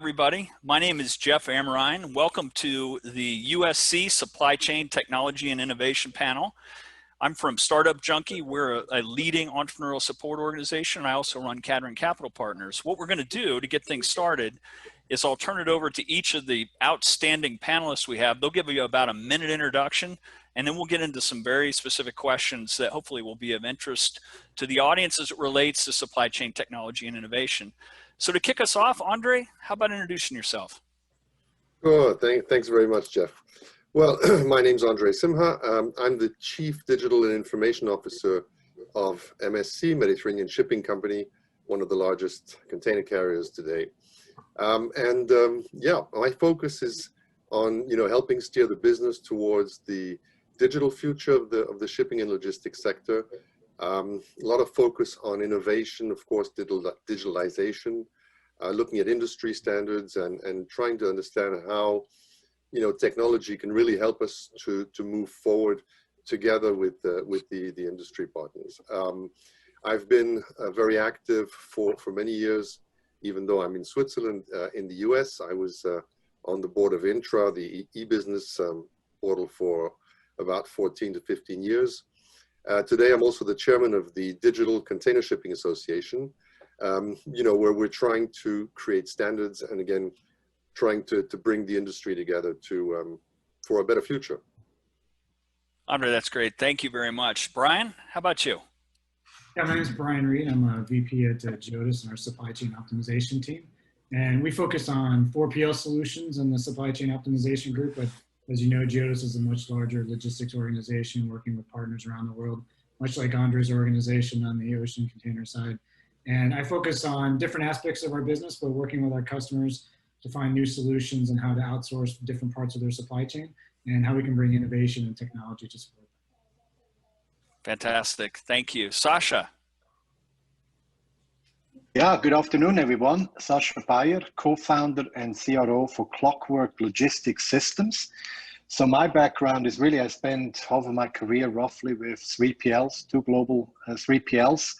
everybody. My name is Jeff Ameriine. Welcome to the USC Supply Chain Technology and Innovation Panel. I'm from Startup Junkie. We're a leading entrepreneurial support organization. I also run Cadron Capital Partners. What we're going to do to get things started is I'll turn it over to each of the outstanding panelists we have. They'll give you about a minute introduction, and then we'll get into some very specific questions that hopefully will be of interest to the audience as it relates to supply chain technology and innovation. So to kick us off, Andre, how about introducing yourself? Oh, thanks very much, Jeff. Well, my name's Andre Simha. I'm the Chief Digital and Information Officer of MSC, Mediterranean Shipping Company, one of the largest container carriers today. Yeah, my focus is on helping steer the business towards the digital future of the shipping and logistics sector. A lot of focus on innovation, of course, digitalization, looking at industry standards and trying to understand how technology can really help us to move forward together with the industry partners. I've been very active for many years, even though I'm in Switzerland. In the US, I was on the board of Intra, the e-business portal, for about 14 to 15 years. Today, I'm also the chairman of the Digital Container Shipping Association, where we're trying to create standards and, again, trying to bring the industry together for a better future. Andre, that's great. Thank you very much. Brian, how about you? Yeah, my name is Brian Reed. I'm a VP at GEODIS in our supply chain optimization team. And we focus on 4PL solutions in the supply chain optimization group. But as you know, GEODIS is a much larger logistics organization working with partners around the world, much like Andre's organization on the ocean container side. And I focus on different aspects of our business, but working with our customers to find new solutions and how to outsource different parts of their supply chain and how we can bring innovation and technology to support them. Fantastic. Thank you. Sascha. Yeah, good afternoon, everyone. Sascha Peyer, co-founder and CRO for Clockwork Logistics Systems. So my background is really, I spent half of my career roughly with 3PLs, two global 3PLs.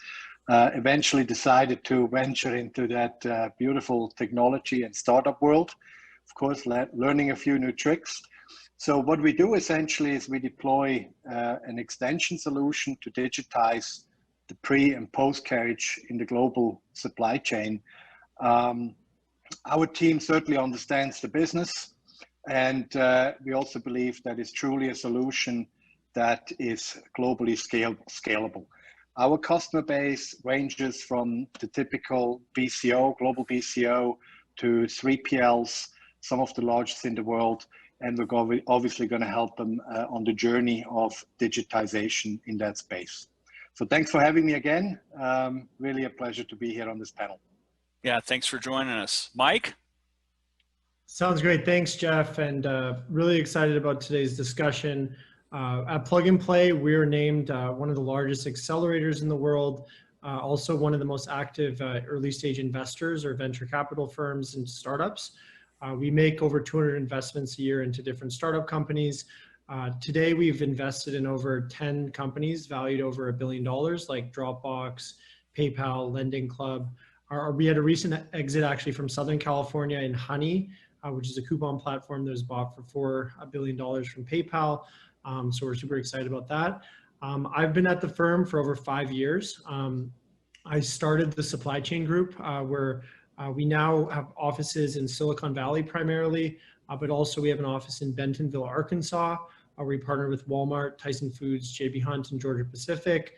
Eventually decided to venture into that beautiful technology and startup world. Of course, learning a few new tricks. So what we do essentially is we deploy an extension solution to digitize the pre and post carriage in the global supply chain. Our team certainly understands the business, and we also believe that it's truly a solution that is globally scalable. Our customer base ranges from the typical BCO, global BCO, to 3PLs, some of the largest in the world, and we're obviously going to help them on the journey of digitization in that space. So thanks for having me again. Really a pleasure to be here on this panel. Yeah, thanks for joining us. Mike? Sounds great. Thanks, Jeff, and really excited about today's discussion. At Plug and Play, we're named one of the largest accelerators in the world, also one of the most active early stage investors or venture capital firms and startups. We make over 200 investments a year into different startup companies. Today, we've invested in over 10 companies valued over $1 billion, like Dropbox, PayPal, Lending Club. We had a recent exit actually from Southern California in Honey, which is a coupon platform that was bought for $4 billion from PayPal. So we're super excited about that. I've been at the firm for over 5 years. I started the supply chain group where we now have offices in Silicon Valley primarily, but also we have an office in Bentonville, Arkansas, where we partner with Walmart, Tyson Foods, J.B. Hunt, and Georgia Pacific.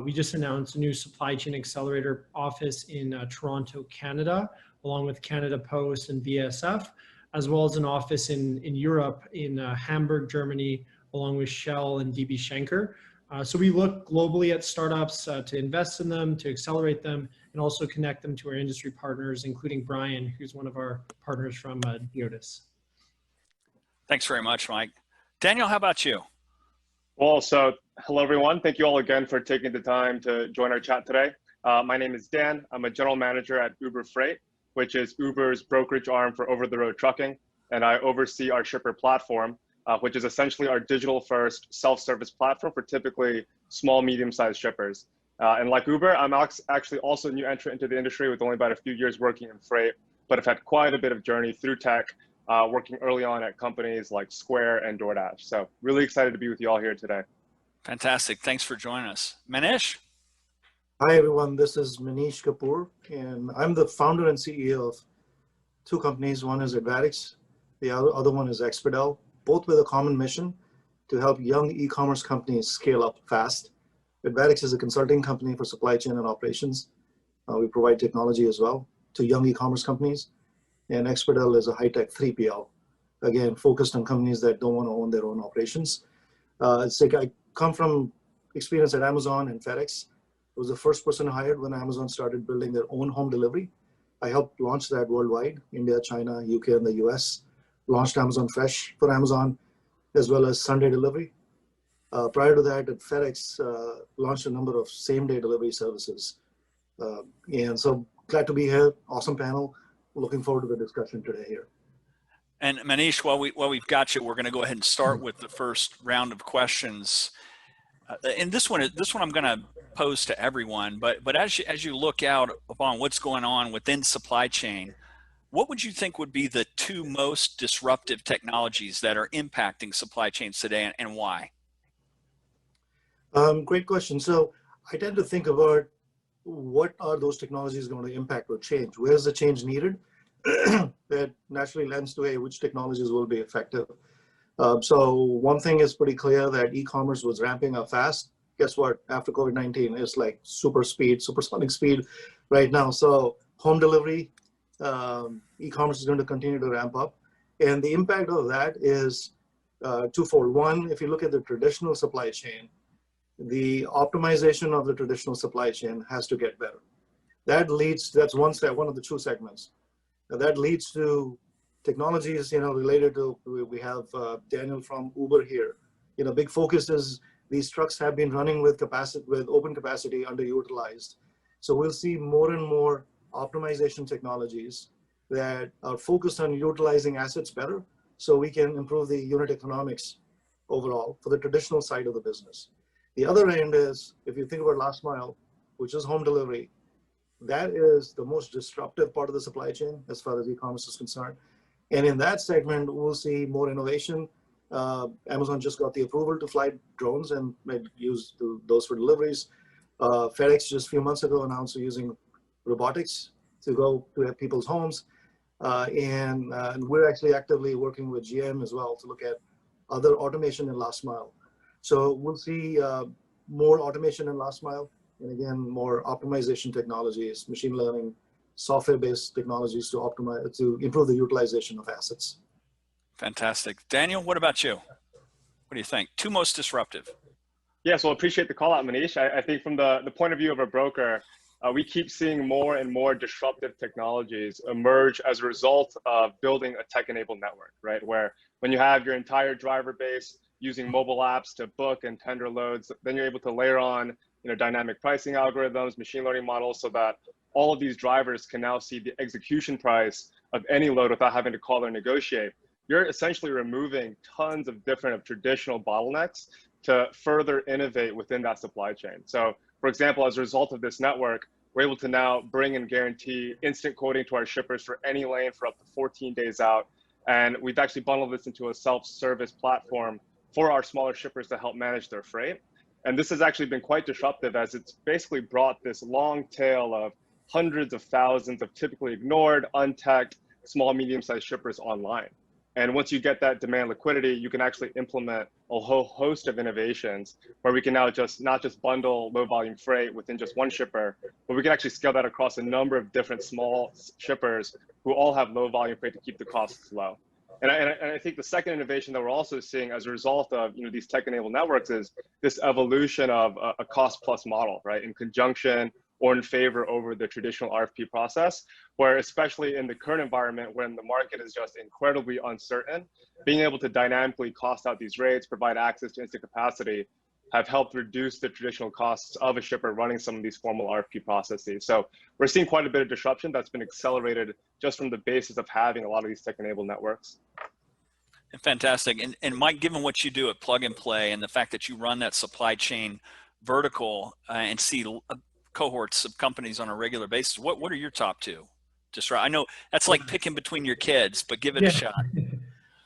We just announced a new supply chain accelerator office in Toronto, Canada, along with Canada Post and BASF, as well as an office in Europe, in Hamburg, Germany, along with Shell and DB Schenker. So we look globally at startups to invest in them, to accelerate them, and also connect them to our industry partners, including Brian, who's one of our partners from GEODIS. Thanks very much, Mike. Daniel, how about you? Well, so hello, everyone. Thank you all again for taking the time to join our chat today. My name is Dan. I'm a general manager at Uber Freight, which is Uber's brokerage arm for over-the-road trucking, and I oversee our shipper platform, which is essentially our digital-first self-service platform for typically small, medium-sized shippers. And like Uber, I'm actually also a new entrant into the industry with only about a few years working in freight. but have had quite a bit of journey through tech, working early on at companies like Square and DoorDash. So really excited to be with you all here today. Fantastic. Thanks for joining us. Manish? Hi, everyone. This is Manish Kapoor, and I'm the founder and CEO of two companies. One is ADVANTIX. The other one is Expedel, both with a common mission to help young e-commerce companies scale up fast. ADVANTIX is a consulting company for supply chain and operations. We provide technology as well to young e-commerce companies. And Expedel is a high-tech 3PL, again, focused on companies that don't want to own their own operations. It's like I come from experience at Amazon and FedEx. I was the first person hired when Amazon started building their own home delivery. I helped launch that worldwide, India, China, UK, and the US. Launched Amazon Fresh for Amazon, as well as Sunday delivery. Prior to that, at FedEx, launched a number of same-day delivery services. And so glad to be here. Awesome panel. Looking forward to the discussion today here. And Manish, while we've got you, we're going to go ahead and start with the first round of questions. And this one I'm going to pose to everyone. But as you look out upon what's going on within supply chain, what would you think would be the two most disruptive technologies that are impacting supply chains today, and why? Great question. So I tend to think about what are those technologies going to impact or change? Where's the change needed? That naturally lends to which technologies will be effective. So one thing is pretty clear, that e-commerce was ramping up fast. Guess what? After COVID-19, it's like supersonic speed right now. So home delivery, e-commerce is going to continue to ramp up. And the impact of that is twofold. One, if you look at the traditional supply chain, the optimization of the traditional supply chain has to get better. That's one step, one of the two segments. That leads to technologies, related to, we have Daniel from Uber here. Big focus is these trucks have been running with open capacity underutilized. So we'll see more and more optimization technologies that are focused on utilizing assets better, so we can improve the unit economics overall for the traditional side of the business. The other end is, if you think about last mile, which is home delivery, that is the most disruptive part of the supply chain as far as e-commerce is concerned. And in that segment, we'll see more innovation. Amazon just got the approval to fly drones and use those for deliveries. FedEx just a few months ago announced they're using robotics to go to people's homes. And we're actually actively working with GM as well to look at other automation in last mile. So we'll see more automation in last mile, and again, more optimization technologies, machine learning, software-based technologies to improve the utilization of assets. Fantastic. Daniel, what about you? What do you think? Two most disruptive. Yes, well, appreciate the call out, Manish. I think from the point of view of a broker, we keep seeing more and more disruptive technologies emerge as a result of building a tech-enabled network, right? Where when you have your entire driver base using mobile apps to book and tender loads, then you're able to layer on dynamic pricing algorithms, machine learning models, so that all of these drivers can now see the execution price of any load without having to call or negotiate. You're essentially removing tons of different traditional bottlenecks to further innovate within that supply chain. So, for example, as a result of this network, we're able to now bring and guarantee instant quoting to our shippers for any lane for up to 14 days out. And we've actually bundled this into a self-service platform for our smaller shippers to help manage their freight. And this has actually been quite disruptive, as it's basically brought this long tail of hundreds of thousands of typically ignored, untagged, small, medium-sized shippers online. And once you get that demand liquidity, you can actually implement a whole host of innovations where we can now not just bundle low volume freight within just one shipper, but we can actually scale that across a number of different small shippers who all have low volume freight to keep the costs low. And I think the second innovation that we're also seeing as a result of these tech-enabled networks is this evolution of a cost-plus model, right? In conjunction or in favor over the traditional RFP process, where especially in the current environment when the market is just incredibly uncertain, being able to dynamically cost out these rates, provide access to instant capacity, have helped reduce the traditional costs of a shipper running some of these formal RFP processes. So we're seeing quite a bit of disruption that's been accelerated just from the basis of having a lot of these tech-enabled networks. Fantastic. And Mike, given what you do at Plug and Play and the fact that you run that supply chain vertical and see cohorts of companies on a regular basis, what are your top two? disrupt? I know that's like picking between your kids, but give it a shot.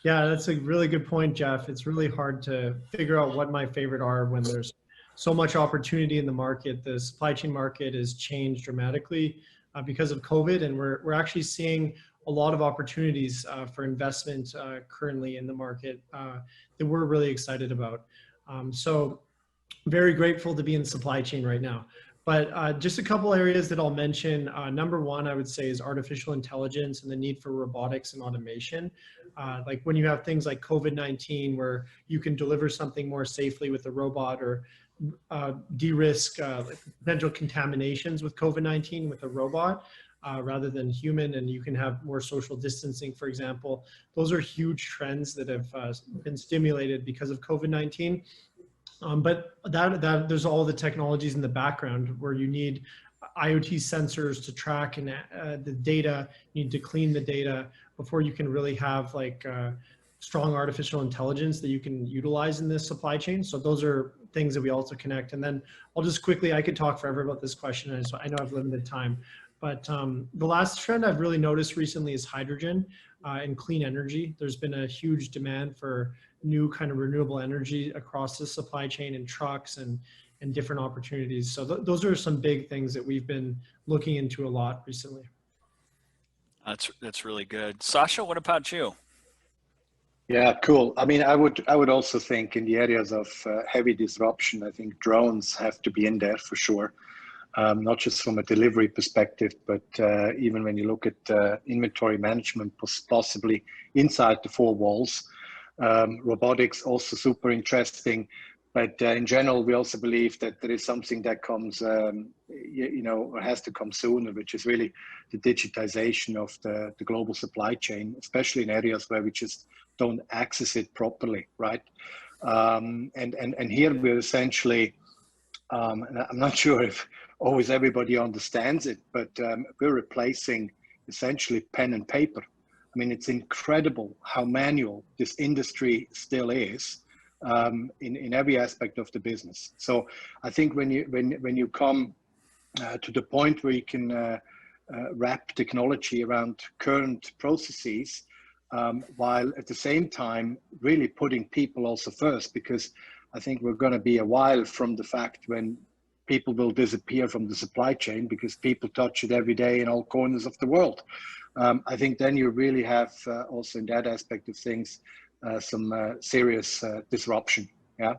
Yeah, that's a really good point, Jeff. It's really hard to figure out what my favorite are when there's so much opportunity in the market. The supply chain market has changed dramatically because of COVID, and we're actually seeing a lot of opportunities for investment currently in the market that we're really excited about. So very grateful to be in supply chain right now. But just a couple areas that I'll mention. Number one, I would say, is artificial intelligence and the need for robotics and automation. Like when you have things like COVID-19, where you can deliver something more safely with a robot, or de-risk potential contaminations with COVID-19 with a robot rather than human, and you can have more social distancing, for example. Those are huge trends that have been stimulated because of COVID-19. But there's all the technologies in the background where you need IoT sensors to track and the data. You need to clean the data before you can really have like strong artificial intelligence that you can utilize in this supply chain. So those are things that we also connect. And then I'll just quickly, I could talk forever about this question, and so I know I've limited time. But the last trend I've really noticed recently is hydrogen and clean energy. There's been a huge demand for new kind of renewable energy across the supply chain in trucks and different opportunities. So those are some big things that we've been looking into a lot recently. That's really good. Sascha, what about you? Yeah, cool. I mean, I would also think in the areas of heavy disruption, I think drones have to be in there for sure. Not just from a delivery perspective, but even when you look at inventory management, possibly inside the four walls. Robotics also super interesting, but in general, we also believe that there is something that comes, or has to come sooner, which is really the digitization of the global supply chain, especially in areas where we just don't access it properly, right? And here we're essentially, and I'm not sure if always everybody understands it, but we're replacing essentially pen and paper. I mean, it's incredible how manual this industry still is in every aspect of the business. So I think when you come to the point where you can wrap technology around current processes, while at the same time really putting people also first, because I think we're going to be a while from the fact when people will disappear from the supply chain because people touch it every day in all corners of the world. I think then you really have also in that aspect of things some serious disruption. Yeah,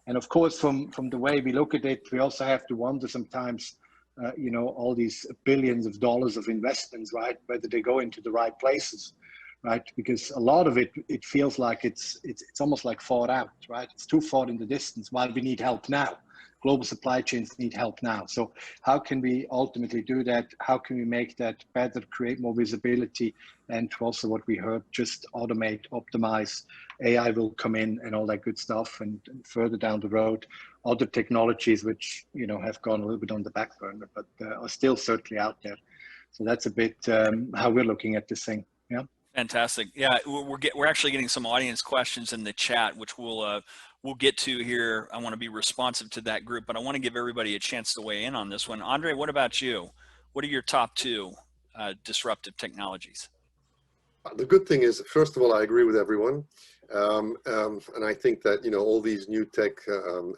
and of course from the way we look at it, we also have to wonder sometimes, all these billions of dollars of investments, right? Whether they go into the right places, right? Because a lot of it feels like it's almost like far out, right? It's too far in the distance while we need help now. Global supply chains need help now. So how can we ultimately do that? How can we make that better, create more visibility, and also what we heard, just automate, optimize, AI will come in and all that good stuff, and further down the road, other technologies which, have gone a little bit on the back burner, but are still certainly out there. So that's a bit how we're looking at this thing. Yeah. Fantastic. Yeah, we're actually getting some audience questions in the chat, which we'll get to here. I want to be responsive to that group, but I want to give everybody a chance to weigh in on this one. Andre, what about you? What are your top two disruptive technologies? The good thing is, first of all, I agree with everyone. And I think that, all these new tech,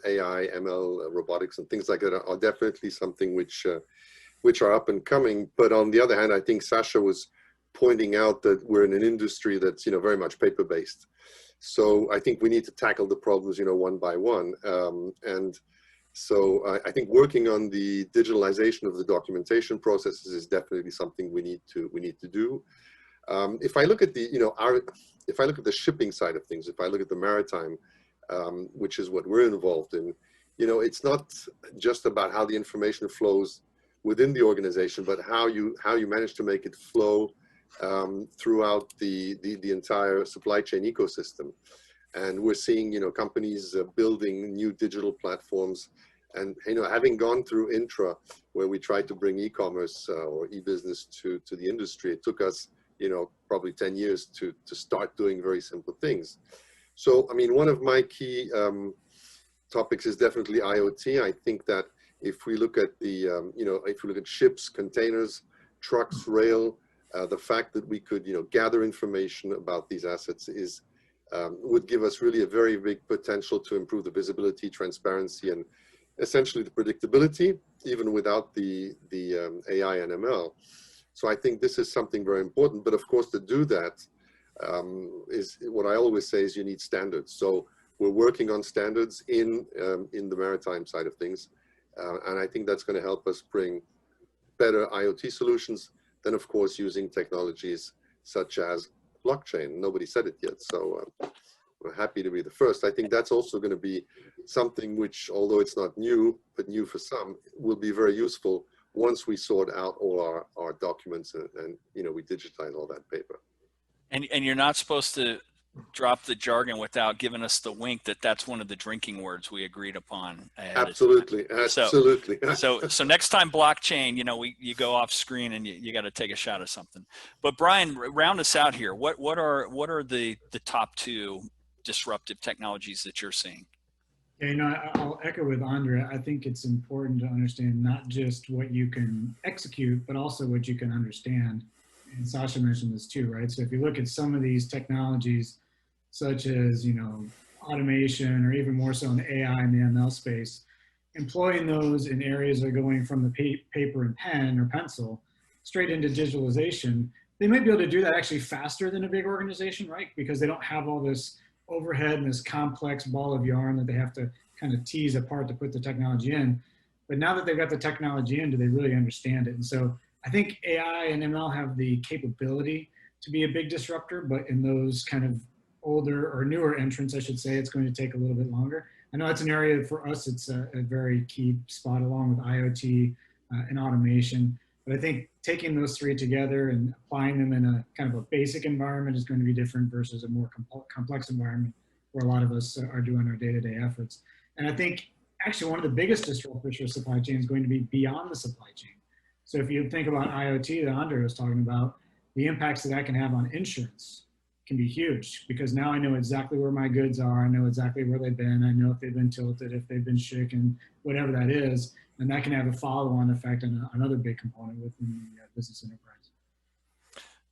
AI, ML, robotics, and things like that are definitely something which are up and coming. But on the other hand, I think Sascha was pointing out that we're in an industry that's, very much paper-based. So I think we need to tackle the problems, one by one. And so I think working on the digitalization of the documentation processes is definitely something we need to do. If I look at the, if I look at the shipping side of things, if I look at the maritime, which is what we're involved in, it's not just about how the information flows within the organization, but how you manage to make it flow throughout the entire supply chain ecosystem. And we're seeing, companies building new digital platforms. And, having gone through Intra, where we tried to bring e-commerce or e-business to the industry, it took us, probably 10 years to start doing very simple things. So, I mean, one of my key topics is definitely IoT. I think that if we look at the, if we look at ships, containers, trucks, rail, The fact that we could, gather information about these assets would give us really a very big potential to improve the visibility, transparency, and essentially the predictability, even without the AI and ML. So I think this is something very important. But of course, to do that, is what I always say is you need standards. So we're working on standards in the maritime side of things. And I think that's going to help us bring better IoT solutions than, of course, using technologies such as blockchain. Nobody said it yet, so we're happy to be the first. I think that's also going to be something which, although it's not new, but new for some, will be very useful once we sort out all our documents and we digitize all that paper. And you're not supposed to drop the jargon without giving us the wink that that's one of the drinking words we agreed upon. Absolutely, absolutely. So next time blockchain, you go off screen and you got to take a shot of something. But Brian, round us out here. What are the top two disruptive technologies that you're seeing? Yeah, I'll echo with Andre. I think it's important to understand not just what you can execute, but also what you can understand. And Sascha mentioned this too, right? So if you look at some of these technologies, such as, automation, or even more so in the AI and the ML space, employing those in areas that are going from the paper and pen or pencil straight into digitalization, they might be able to do that actually faster than a big organization, right? Because they don't have all this overhead and this complex ball of yarn that they have to kind of tease apart to put the technology in. But now that they've got the technology in, do they really understand it? And so I think AI and ML have the capability to be a big disruptor, but in those kind of older or newer entrants, I should say, it's going to take a little bit longer. I know that's an area for us, it's a very key spot along with IoT and automation. But I think taking those three together and applying them in a kind of a basic environment is going to be different versus a more complex environment where a lot of us are doing our day-to-day efforts. And I think actually one of the biggest disruptors for supply chain is going to be beyond the supply chain. So if you think about IoT that Andre was talking about, the impacts that can have on insurance can be huge, because now I know exactly where my goods are. I know exactly where they've been. I know if they've been tilted, if they've been shaken, whatever that is. And that can have a follow-on effect on another big component within the business enterprise.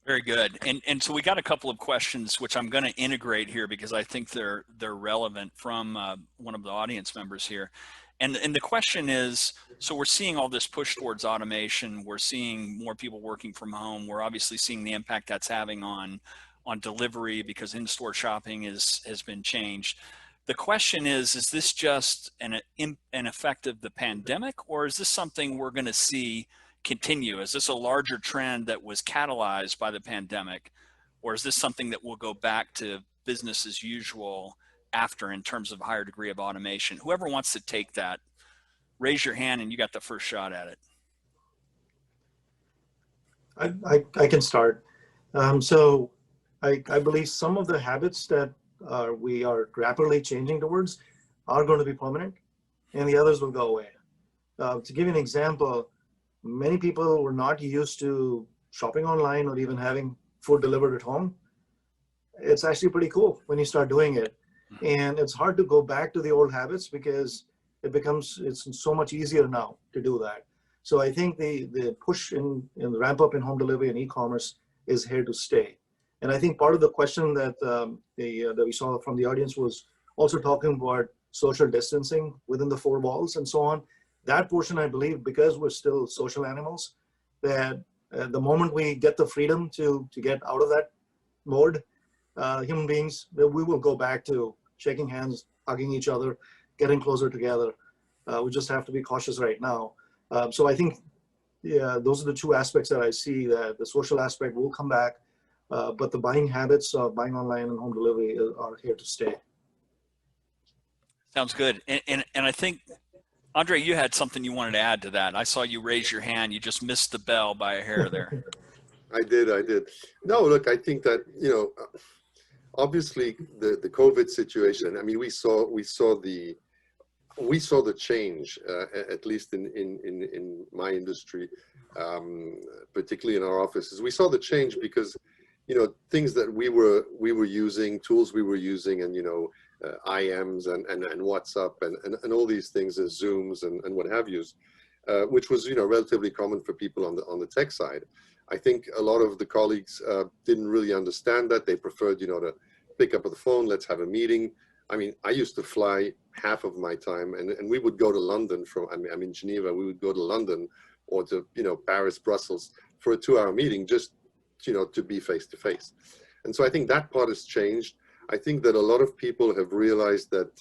Very good. And so we got a couple of questions, which I'm going to integrate here because I think they're relevant, from one of the audience members here. And the question is, so we're seeing all this push towards automation. We're seeing more people working from home. We're obviously seeing the impact that's having on delivery because in-store shopping has been changed. The question is this just an effect of the pandemic, or is this something we're going to see continue? Is this a larger trend that was catalyzed by the pandemic, or is this something that will go back to business as usual after, in terms of a higher degree of automation? Whoever wants to take that, raise your hand and you got the first shot at it. I can start. So I believe some of the habits that we are rapidly changing towards are going to be permanent, and the others will go away. To give you an example, many people were not used to shopping online or even having food delivered at home. It's actually pretty cool when you start doing it. And it's hard to go back to the old habits because it's so much easier now to do that. So I think the push in the ramp up in home delivery and e-commerce is here to stay. And I think part of the question that that we saw from the audience was also talking about social distancing within the four walls and so on. That portion, I believe, because we're still social animals, that the moment we get the freedom to get out of that mode, human beings, we will go back to shaking hands, hugging each other, getting closer together. We just have to be cautious right now. So I think, yeah, those are the two aspects that I see, that the social aspect will come back, but the buying habits of buying online and home delivery are here to stay. Sounds good. And I think, Andre, you had something you wanted to add to that. I saw you raise your hand. You just missed the bell by a hair there. I did. No, look, I think that, obviously the COVID situation, I mean, we saw the change, at least in my industry, particularly in our offices. We saw the change because, things that we were using, tools we were using, and, IMs and WhatsApp and all these things, as Zooms and what have you, which was, relatively common for people on the tech side. I think a lot of the colleagues didn't really understand that. They preferred, you know, to pick up the phone, let's have a meeting. I mean, I used to fly half of my time, and we would go to London from, I'm in Geneva, we would go to London or to, you know, Paris, Brussels for a 2-hour meeting, just, you know, to be face to face. And so I think that part has changed. I think that a lot of people have realized that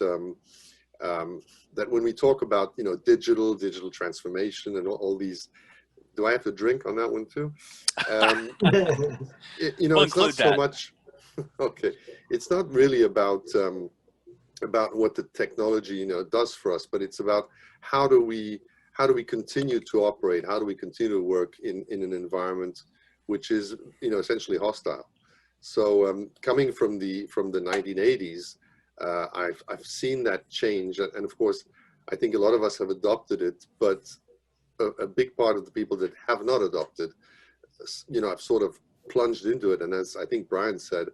that when we talk about, you know, digital transformation and all these, do I have to drink on that one too? You know, We'll it's not so much, okay, it's not really about what the technology, you know, does for us, but it's about how do we continue to operate, how do we continue to work in an environment which is, you know, essentially hostile. So coming from the 1980s, I've seen that change, and of course, I think a lot of us have adopted it, but a big part of the people that have not adopted, you know, have sort of plunged into it. And as I think Brian said,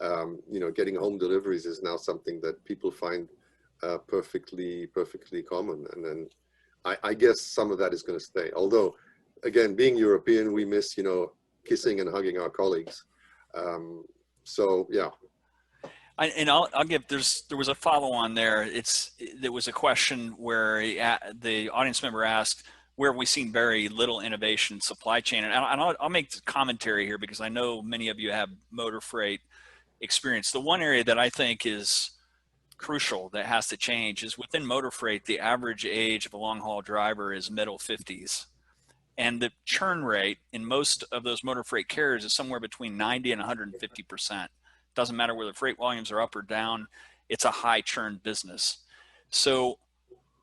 you know, getting home deliveries is now something that people find perfectly common. And then I guess some of that is going to stay. Although, again, being European, we miss, you know, kissing and hugging our colleagues. So yeah. I'll give, there was a follow on there. There was a question where the audience member asked, where we've seen very little innovation in supply chain. And I'll make the commentary here because I know many of you have motor freight experience. The one area that I think is crucial that has to change is within motor freight, the average age of a long haul driver is middle 50s. And the churn rate in most of those motor freight carriers is somewhere between 90 and 150%. Doesn't matter whether freight volumes are up or down, it's a high churn business. So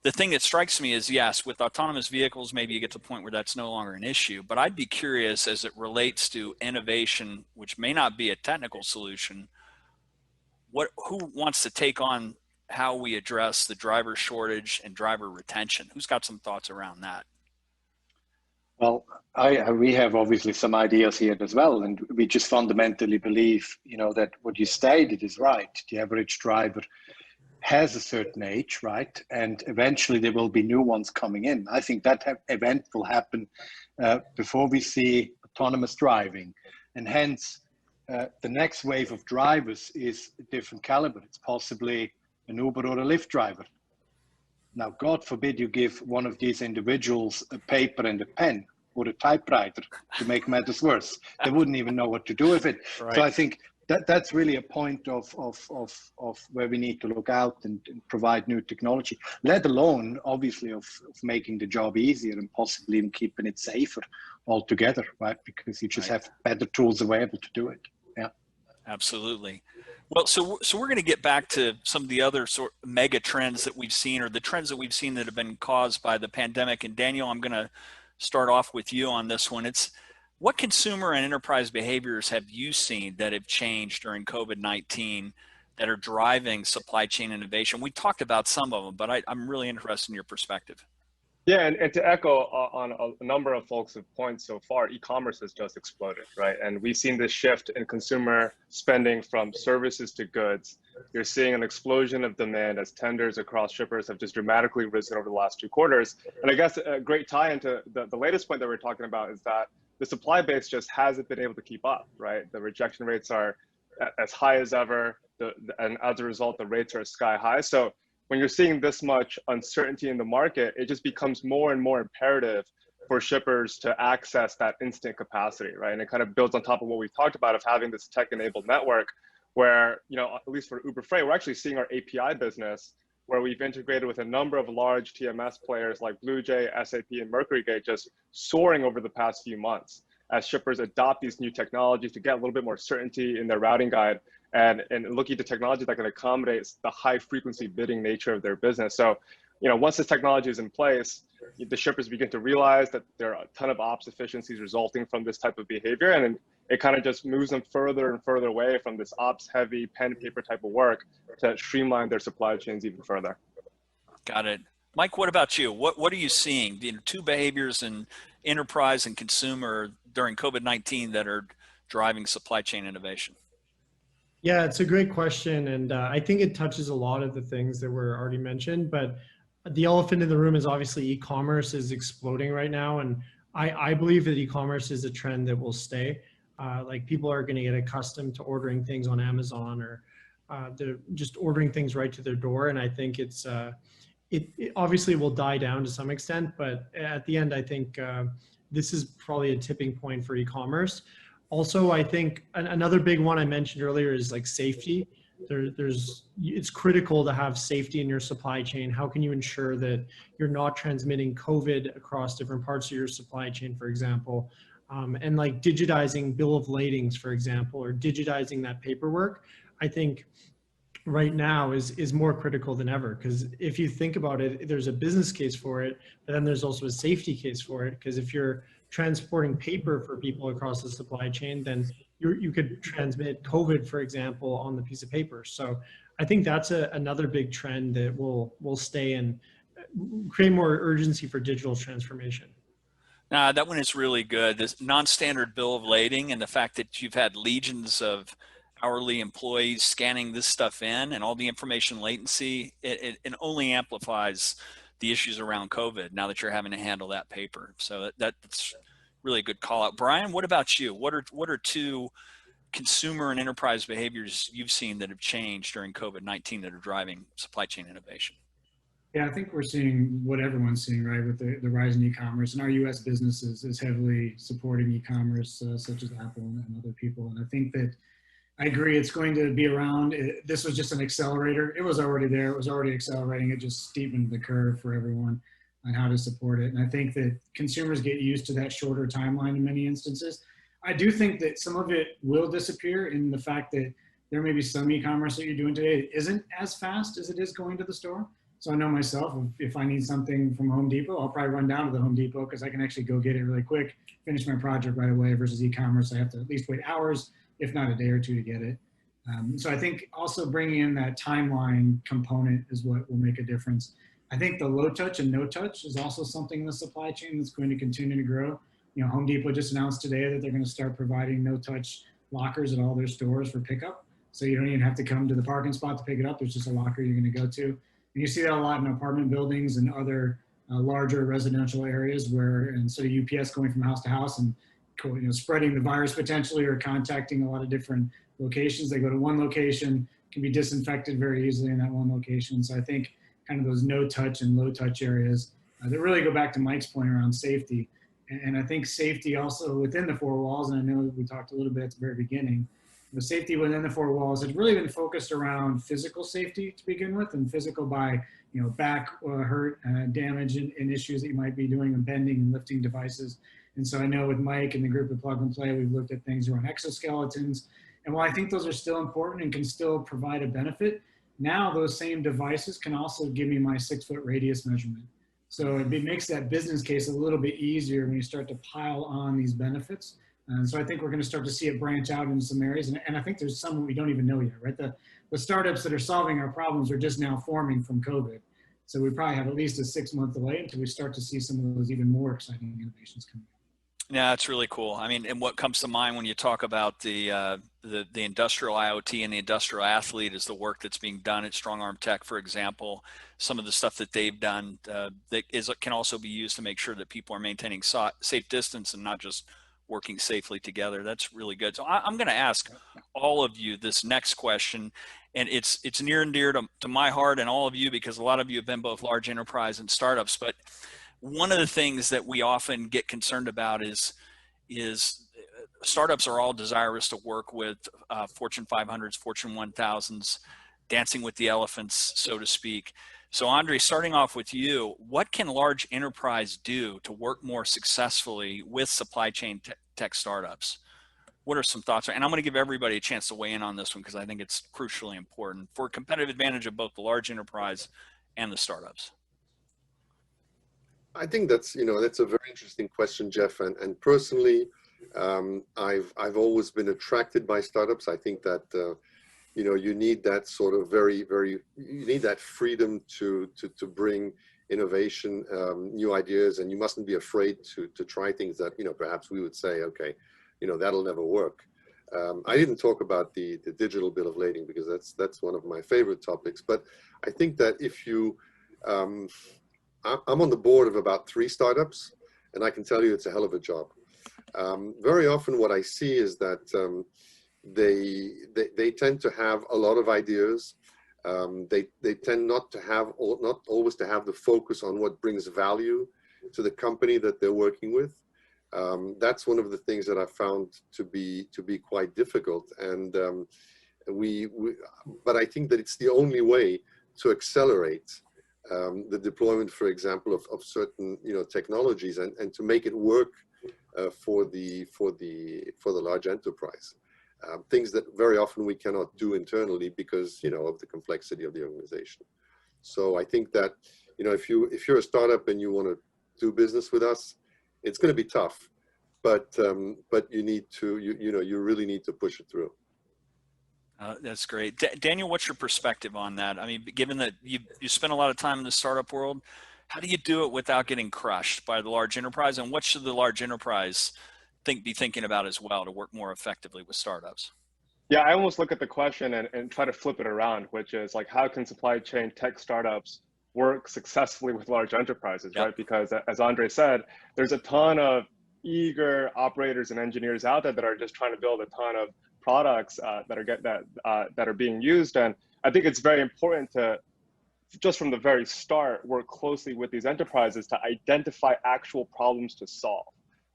the thing that strikes me is, yes, with autonomous vehicles, maybe you get to the point where that's no longer an issue, but I'd be curious as it relates to innovation, which may not be a technical solution, who wants to take on how we address the driver shortage and driver retention? Who's got some thoughts around that? Well, we have obviously some ideas here as well, and we just fundamentally believe, you know, that what you stated is right. The average driver has a certain age, right? And eventually there will be new ones coming in. I think that event will happen before we see autonomous driving. And hence, the next wave of drivers is a different caliber. It's possibly an Uber or a Lyft driver. Now, God forbid you give one of these individuals a paper and a pen or a typewriter to make matters worse. They wouldn't even know what to do with it. Right. So I think that's really a point of where we need to look out and provide new technology, let alone obviously of making the job easier and possibly even keeping it safer altogether, right? Because you just have better tools available to do it. Yeah. Absolutely. Well, so we're going to get back to some of the other sort of mega trends that we've seen, or the trends that we've seen that have been caused by the pandemic. And Daniel, I'm going to start off with you on this one. It's what consumer and enterprise behaviors have you seen that have changed during COVID-19 that are driving supply chain innovation? We talked about some of them, but I'm really interested in your perspective. Yeah, and to echo on a number of folks' points so far, e-commerce has just exploded, right? And we've seen this shift in consumer spending from services to goods. You're seeing an explosion of demand as tenders across shippers have just dramatically risen over the last 2 quarters. And I guess a great tie into the latest point that we're talking about is that the supply base just hasn't been able to keep up, right? The rejection rates are as high as ever, and as a result, the rates are sky high. So when you're seeing this much uncertainty in the market, it just becomes more and more imperative for shippers to access that instant capacity, right? And it kind of builds on top of what we've talked about of having this tech-enabled network where, you know, at least for Uber Freight, we're actually seeing our API business where we've integrated with a number of large TMS players like BlueJay, SAP, and MercuryGate just soaring over the past few months as shippers adopt these new technologies to get a little bit more certainty in their routing guide and looking to technology that can accommodate the high frequency bidding nature of their business. So, you know, once this technology is in place, the shippers begin to realize that there are a ton of ops efficiencies resulting from this type of behavior. And it kind of just moves them further and further away from this ops heavy pen paper type of work to streamline their supply chains even further. Got it. Mike, what about you? What are you seeing? The two behaviors in enterprise and consumer during COVID-19 that are driving supply chain innovation? Yeah, it's a great question. And I think it touches a lot of the things that were already mentioned, but the elephant in the room is obviously e-commerce is exploding right now. And I believe that e-commerce is a trend that will stay. Like people are going to get accustomed to ordering things on Amazon, or they're just ordering things right to their door. And I think it obviously will die down to some extent, but at the end, I think this is probably a tipping point for e-commerce. Also, I think another big one I mentioned earlier is like safety. It's critical to have safety in your supply chain. How can you ensure that you're not transmitting COVID across different parts of your supply chain, for example? And like digitizing bill of ladings, for example, or digitizing that paperwork, I think right now is more critical than ever. Because if you think about it, there's a business case for it, but then there's also a safety case for it. Because if you're transporting paper for people across the supply chain, then you could transmit COVID, for example, on the piece of paper. So I think that's another big trend that will stay and create more urgency for digital transformation. That one is really good. This non-standard bill of lading, and the fact that you've had legions of hourly employees scanning this stuff in, and all the information latency, it only amplifies the issues around COVID now that you're having to handle that paper. So that's really a good call out. Brian, what about you? What are two consumer and enterprise behaviors you've seen that have changed during COVID-19 that are driving supply chain innovation? Yeah, I think we're seeing what everyone's seeing, right, with the rise in e-commerce, and our U.S. businesses is heavily supporting e-commerce, such as Apple and other people. And I think that I agree it's going to be around. This was just an accelerator. It was already there. It was already accelerating. It just steepened the curve for everyone on how to support it. And I think that consumers get used to that shorter timeline in many instances. I do think that some of it will disappear in the fact that there may be some e-commerce that you're doing today that isn't as fast as it is going to the store. So I know myself, if I need something from Home Depot, I'll probably run down to the Home Depot because I can actually go get it really quick, finish my project right away, versus e-commerce. I have to at least wait hours, if not a day or two, to get it. So I think also bringing in that timeline component is what will make a difference. I think the low touch and no touch is also something in the supply chain that's going to continue to grow. You know, Home Depot just announced today that they're going to start providing no touch lockers at all their stores for pickup. So you don't even have to come to the parking spot to pick it up. There's just a locker you're going to go to. And you see that a lot in apartment buildings and other larger residential areas where instead of UPS going from house to house and spreading the virus potentially or contacting a lot of different locations, they go to one location, can be disinfected very easily in that one location. So I think kind of those no touch and low touch areas that really go back to Mike's point around safety. And I think safety also within the four walls, and I know we talked a little bit at the very beginning, the safety within the four walls has really been focused around physical safety to begin with, and physical by back hurt, damage, and issues that you might be doing and bending and lifting devices. And so I know with Mike and the group at Plug and Play, we've looked at things around exoskeletons. And while I think those are still important and can still provide a benefit, now those same devices can also give me my 6-foot radius measurement. So it makes that business case a little bit easier when you start to pile on these benefits. And so I think we're going to start to see it branch out in some areas. And I think there's some we don't even know yet, right? The startups that are solving our problems are just now forming from COVID. So we probably have at least a 6-month delay until we start to see some of those even more exciting innovations coming out. Yeah, it's really cool. I mean, and what comes to mind when you talk about the industrial IoT and the industrial athlete is the work that's being done at Strong Arm Tech, for example. Some of the stuff that they've done can also be used to make sure that people are maintaining safe distance and not just working safely together. That's really good. So I'm going to ask all of you this next question, and it's near and dear to my heart and all of you, because a lot of you have been both large enterprise and startups. But one of the things that we often get concerned about is startups are all desirous to work with Fortune 500s, Fortune 1000s, dancing with the elephants, so to speak. So Andre, starting off with you, what can large enterprise do to work more successfully with supply chain tech startups? What are some thoughts? And I'm going to give everybody a chance to weigh in on this one because I think it's crucially important for a competitive advantage of both the large enterprise and the startups. I think that's a very interesting question, Jeff. And personally, I've always been attracted by startups. I think that you need that sort of you need that freedom to bring innovation, new ideas, and you mustn't be afraid to try things that perhaps we would say, okay, that'll never work. I didn't talk about the digital bill of lading because that's one of my favorite topics. But I think that if you I'm on the board of about 3 startups, And I can tell you it's a hell of a job. Very often what I see is that they tend to have a lot of ideas. They tend not always to have the focus on what brings value to the company that they're working with. That's one of the things that I found to be quite difficult. And but I think that it's the only way to accelerate the deployment, for example, of certain technologies and to make it work for the large enterprise. Things that very often we cannot do internally because of the complexity of the organization. So I think that if you're a startup and you want to do business with us, it's going to be tough, but you need to you really need to push it through. That's great. Daniel, what's your perspective on that? I mean, given that you spend a lot of time in the startup world, how do you do it without getting crushed by the large enterprise? And what should the large enterprise be thinking about as well to work more effectively with startups? Yeah, I almost look at the question and try to flip it around, which is like, how can supply chain tech startups work successfully with large enterprises, right? Because as Andre said, there's a ton of eager operators and engineers out there that are just trying to build a ton of products that are being used. And I think it's very important to, just from the very start, work closely with these enterprises to identify actual problems to solve,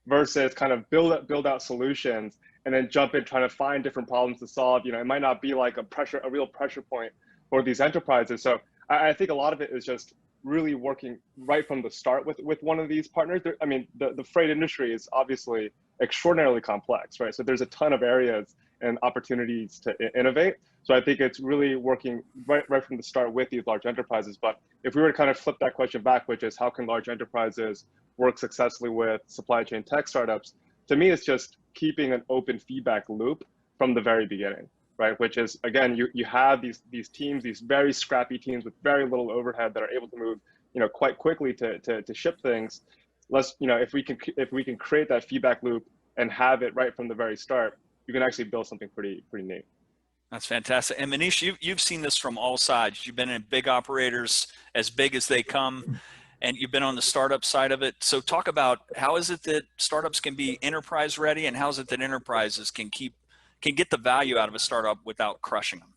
versus kind of build out solutions and then jump in trying to find different problems to solve. It might not be like a real pressure point for these enterprises. So I think a lot of it is just really working right from the start with one of these partners. I mean, the freight industry is obviously extraordinarily complex, right? So there's a ton of areas and opportunities to innovate. So I think it's really working right from the start with these large enterprises. But if we were to kind of flip that question back, which is how can large enterprises work successfully with supply chain tech startups? To me, it's just keeping an open feedback loop from the very beginning, right? Which is, again, you have these teams, these very scrappy teams with very little overhead that are able to move, quite quickly to ship things. If we can create that feedback loop and have it right from the very start, you can actually build something pretty neat. That's fantastic. And Manish, you've seen this from all sides. You've been in big operators, as big as they come, and you've been on the startup side of it. So talk about how is it that startups can be enterprise ready, and how is it that enterprises can get the value out of a startup without crushing them?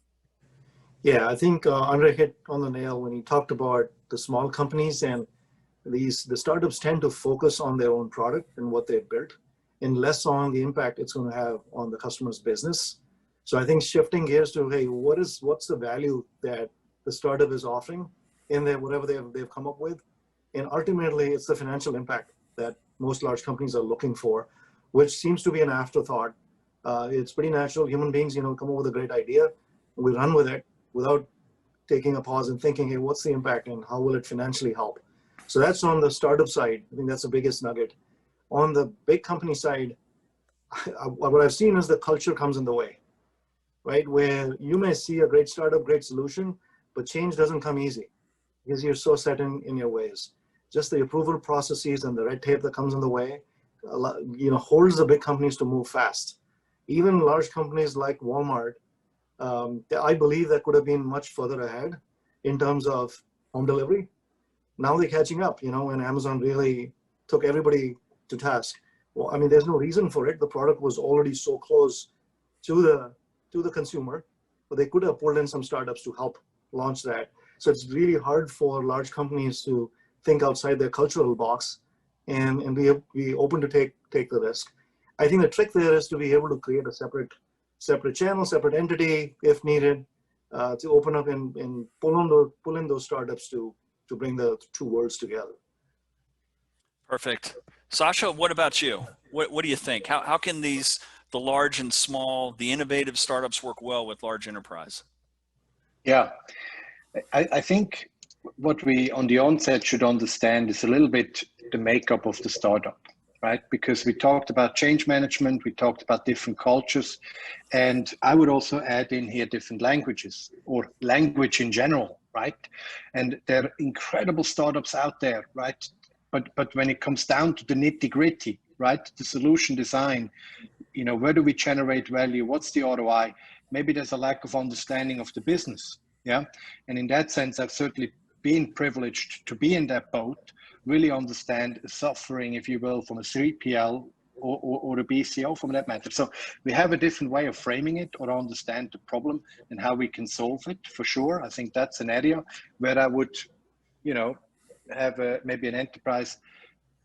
Yeah, I think Andre hit on the nail when he talked about the small companies, and the startups tend to focus on their own product and what they've built, and less on the impact it's going to have on the customer's business. So I think shifting gears to, hey, what's the value that the startup is offering in whatever they've come up with, and ultimately it's the financial impact that most large companies are looking for, which seems to be an afterthought. It's pretty natural. Human beings, come up with a great idea, we run with it without taking a pause and thinking, hey, what's the impact and how will it financially help? So that's on the startup side. I think that's the biggest nugget. On the big company side, what I've seen is the culture comes in the way, right? Where you may see a great startup, great solution, but change doesn't come easy because you're so set in your ways. Just the approval processes and the red tape that comes in the way, holds the big companies to move fast. Even large companies like Walmart, I believe that could have been much further ahead in terms of home delivery. Now they're catching up, when Amazon really took everybody to task. Well, I mean, there's no reason for it. The product was already so close to the consumer, but they could have pulled in some startups to help launch that. So it's really hard for large companies to think outside their cultural box and be open to take the risk. I think the trick there is to be able to create a separate channel, separate entity if needed, to open up and pull in those startups to bring the two worlds together. Perfect. Sascha, what about you? What do you think? How can the large and small, the innovative startups work well with large enterprise? Yeah, I think what we on the onset should understand is a little bit the makeup of the startup, right? Because we talked about change management, we talked about different cultures, and I would also add in here different languages or language in general, right? And there are incredible startups out there, right? But when it comes down to the nitty gritty, right? The solution design, where do we generate value? What's the ROI? Maybe there's a lack of understanding of the business, yeah? And in that sense, I've certainly been privileged to be in that boat really understand suffering, if you will, from a 3PL or a BCO from that matter. So we have a different way of framing it or understand the problem and how we can solve it for sure. I think that's an area where I would, you know, have maybe an enterprise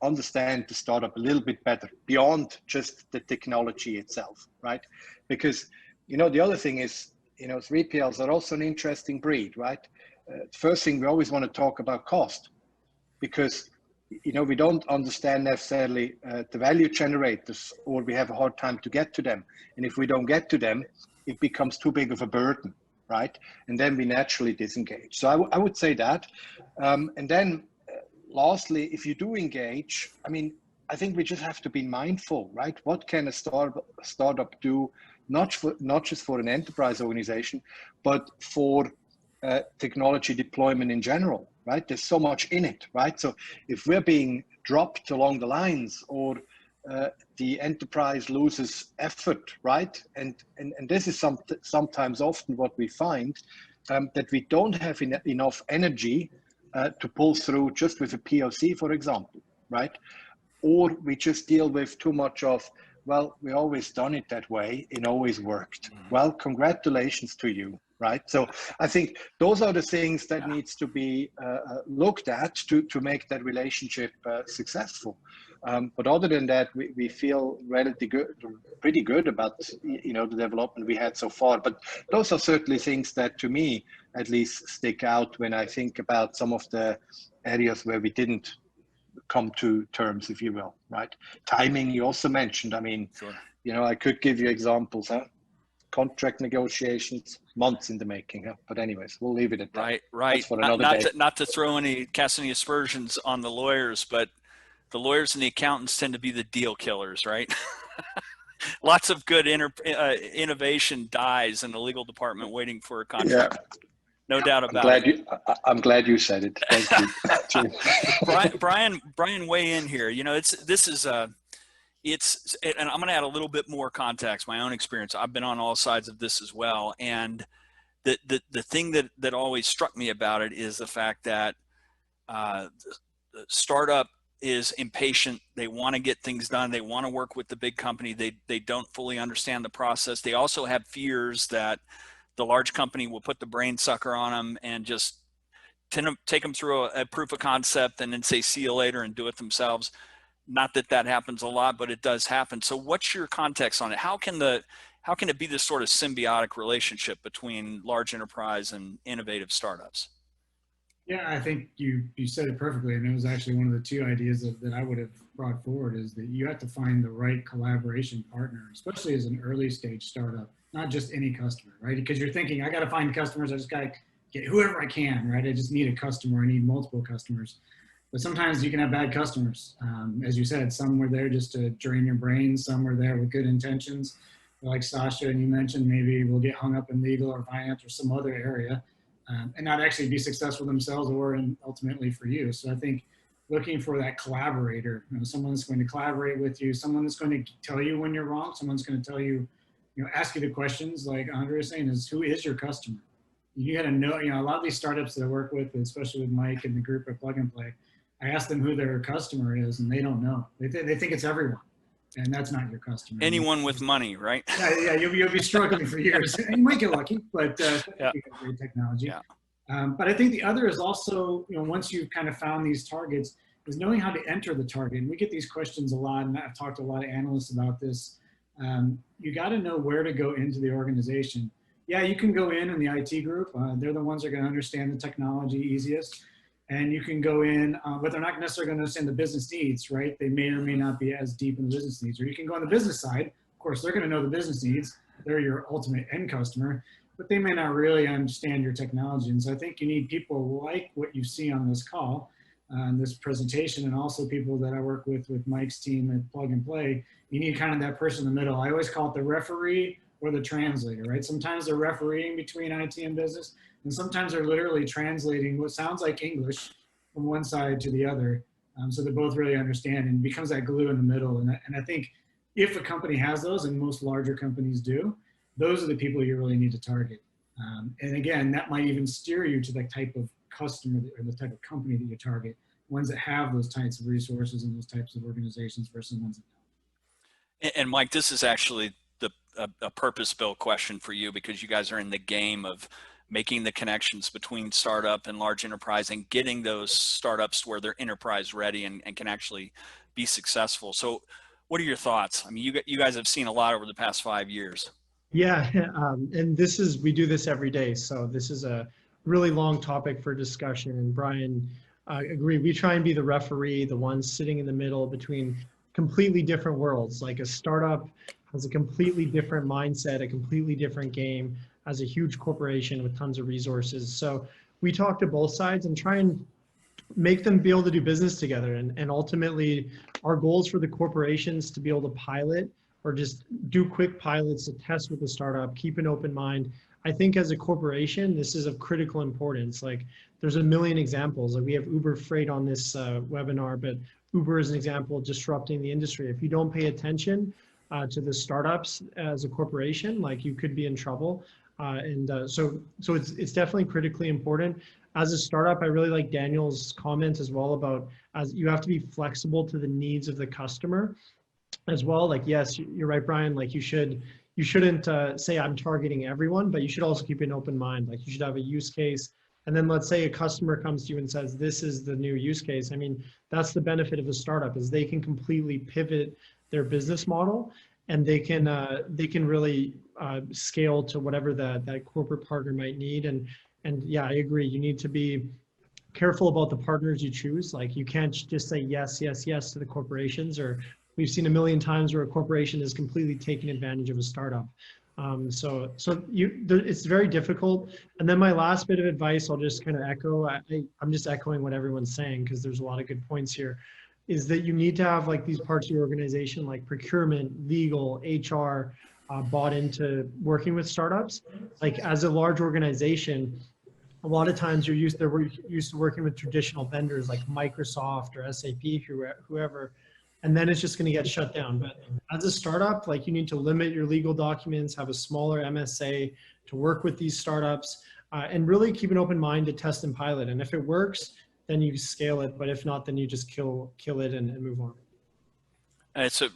understand the startup a little bit better beyond just the technology itself, right? Because, you know, the other thing is, you know, 3PLs are also an interesting breed, right? First thing, we always want to talk about cost because, you know, we don't understand necessarily the value generators, or we have a hard time to get to them. And if we don't get to them, it becomes too big of a burden, right? And then we naturally disengage. So I would say that. And then lastly, if you do engage, I mean, I think we just have to be mindful, right? What can a startup do, not just for an enterprise organization, but for technology deployment in general, right? There's so much in it, right? So if we're being dropped along the lines, or the enterprise loses effort, right? And this is sometimes often what we find, that we don't have enough energy to pull through just with a POC, for example, right? Or we just deal with too much of, well, we always done it that way, it always worked. Well, congratulations to you, right? So I think those are the things that needs to be looked at to make that relationship successful. But other than that, we feel pretty good about, you know, the development we had so far. But those are certainly things that, to me, at least, stick out when I think about some of the areas where we didn't come to terms, if you will, right? Timing, you also mentioned. I mean, Sure. You know, I could give you examples, huh? Contract negotiations, months in the making, huh? But anyways, we'll leave it at that. Right. That's for another day. Not to cast any aspersions on the lawyers, but the lawyers and the accountants tend to be the deal killers, right? Lots of good innovation dies in the legal department waiting for a contract. Yeah. No doubt about it. I'm glad you said it. Thank you. Brian, weigh in here. You know, and I'm going to add a little bit more context, my own experience. I've been on all sides of this as well. And the thing that always struck me about it is the fact that the startup is impatient. They want to get things done. They want to work with the big company. They don't fully understand the process. They also have fears that the large company will put the brain sucker on them and just take them through a proof of concept and then say, see you later, and do it themselves. Not that happens a lot, but it does happen. So what's your context on it? How can it be this sort of symbiotic relationship between large enterprise and innovative startups? Yeah, I think you said it perfectly, and it was actually one of the two ideas that I would have brought forward, is that you have to find the right collaboration partner, especially as an early stage startup, not just any customer, right? Because you're thinking, I got to find customers, I just got to get whoever I can, right? I just need a customer, I need multiple customers. But sometimes you can have bad customers. As you said, some were there just to drain your brain, some were there with good intentions. Like Sascha and you mentioned, maybe we'll get hung up in legal or finance or some other area. And not actually be successful themselves or ultimately for you. So I think looking for that collaborator, you know, someone that's going to collaborate with you, someone that's going to tell you when you're wrong, someone's going to tell you, you know, ask you the questions like Andre was saying, is who is your customer? You got to know, you know, a lot of these startups that I work with, especially with Mike and the group at Plug and Play, I ask them who their customer is and they don't know. They think it's everyone. And that's not your customer. Anyone with money, right? Yeah, you'll be struggling for years. And you might get lucky, but yeah. Great technology. Yeah. But I think the other is also, you know, once you've kind of found these targets, is knowing how to enter the target. And we get these questions a lot, and I've talked to a lot of analysts about this. You got to know where to go into the organization. Yeah, you can go in the IT group. They're the ones that are going to understand the technology easiest. And you can go in, but they're not necessarily going to understand the business needs, right? They may or may not be as deep in the business needs. Or you can go on the business side. Of course, they're going to know the business needs. They're your ultimate end customer, but they may not really understand your technology. And so I think you need people like what you see on this call, this presentation, and also people that I work with Mike's team at Plug and Play. You need kind of that person in the middle. I always call it the referee or the translator, right? Sometimes they're refereeing between IT and business, and sometimes they're literally translating what sounds like English from one side to the other, so they both really understand, and becomes that glue in the middle. And I think if a company has those, and most larger companies do, those are the people you really need to target. And again, that might even steer you to the type of customer or the type of company that you target. ones that have those types of resources and those types of organizations versus ones that don't. And Mike, this is actually a purpose-built question for you, because you guys are in the game of making the connections between startup and large enterprise and getting those startups where they're enterprise ready and can actually be successful. So what are your thoughts? I mean, you guys have seen a lot over the past 5 years. Yeah, and we do this every day. So this is a really long topic for discussion. And Brian, agree, we try and be the referee, the one sitting in the middle between completely different worlds. Like a startup has a completely different mindset, a completely different game, as a huge corporation with tons of resources. So we talk to both sides and try and make them be able to do business together. And ultimately, our goals for the corporations to be able to pilot or just do quick pilots to test with the startup, keep an open mind. I think as a corporation, this is of critical importance. Like there's a million examples. Like we have Uber Freight on this webinar, but Uber is an example of disrupting the industry. If you don't pay attention to the startups as a corporation, like you could be in trouble. So it's definitely critically important. As a startup, I really like Daniel's comment as well about as you have to be flexible to the needs of the customer as well. Like, yes, you're right, Brian, like you shouldn't say I'm targeting everyone, but you should also keep an open mind. Like you should have a use case. And then let's say a customer comes to you and says, this is the new use case. I mean, that's the benefit of a startup is they can completely pivot their business model and they can really scale to whatever that corporate partner might need. And yeah, I agree. You need to be careful about the partners you choose. Like you can't just say yes, yes, yes to the corporations, or we've seen a million times where a corporation is completely taking advantage of a startup. It's very difficult. And then my last bit of advice, I'll just kind of echo, I'm just echoing what everyone's saying because there's a lot of good points here, is that you need to have like these parts of your organization like procurement, legal, HR, bought into working with startups. Like as a large organization, a lot of times they're used to working with traditional vendors like Microsoft or SAP, whoever, and then it's just going to get shut down. But as a startup, like you need to limit your legal documents, have a smaller MSA to work with these startups, and really keep an open mind to test and pilot. And if it works, then you scale it. But if not, then you just kill it and move on. It's a